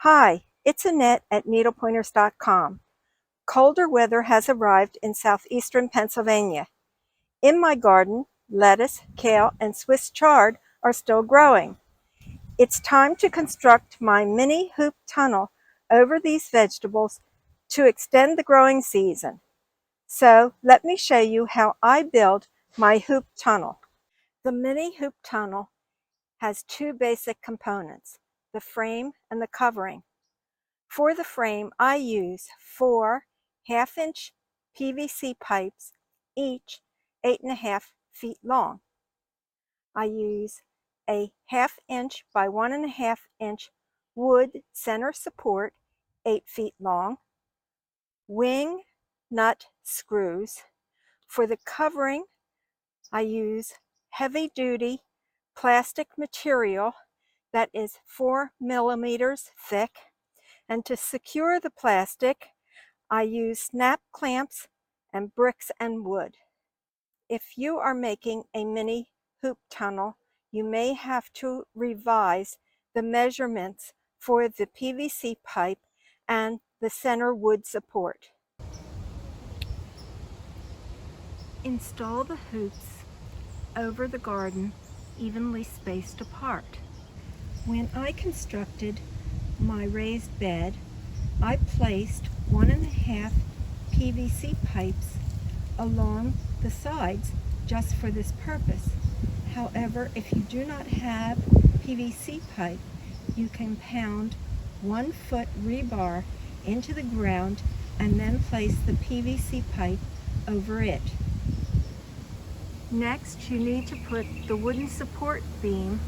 Hi, it's Annette at needlepointers.com. Colder weather has arrived in southeastern Pennsylvania. In my garden, lettuce, kale, and Swiss chard are still growing. It's time to construct my mini hoop tunnel over these vegetables to extend the growing season. So let me show you how I build my hoop tunnel. The mini hoop tunnel has two basic components, the frame and the covering. For the frame, I use 4 half-inch PVC pipes, each 8.5 feet long. I use a 1/2 inch by 1.5 inch wood center support, 8 feet long, wing nut screws. For the covering, I use heavy-duty plastic material that is 4 millimeters thick. And to secure the plastic, I use snap clamps and bricks and wood. If you are making a mini hoop tunnel, you may have to revise the measurements for the PVC pipe and the center wood support. Install the hoops over the garden, evenly spaced apart. When I constructed my raised bed, I placed 1.5 PVC pipes along the sides just for this purpose. However, if you do not have PVC pipe, you can pound 1 foot rebar into the ground and then place the PVC pipe over it. Next, you need to put the wooden support beam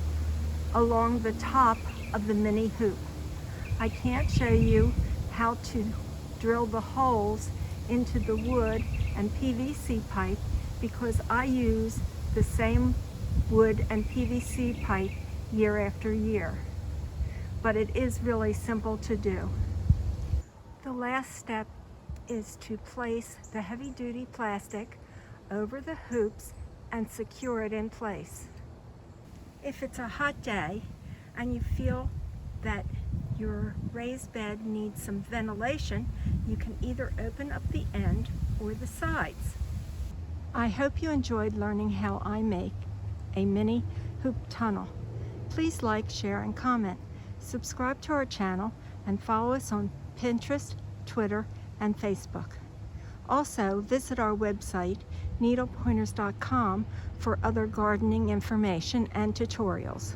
along the top of the mini hoop. I can't show you how to drill the holes into the wood and PVC pipe because I use the same wood and PVC pipe year after year. But it is really simple to do. The last step is to place the heavy-duty plastic over the hoops and secure it in place. If it's a hot day and you feel that your raised bed needs some ventilation, you can either open up the end or the sides. I hope you enjoyed learning how I make a mini hoop tunnel. Please like, share, and comment. Subscribe to our channel and follow us on Pinterest, Twitter, and Facebook. Also, visit our website, needlepointers.com, for other gardening information and tutorials.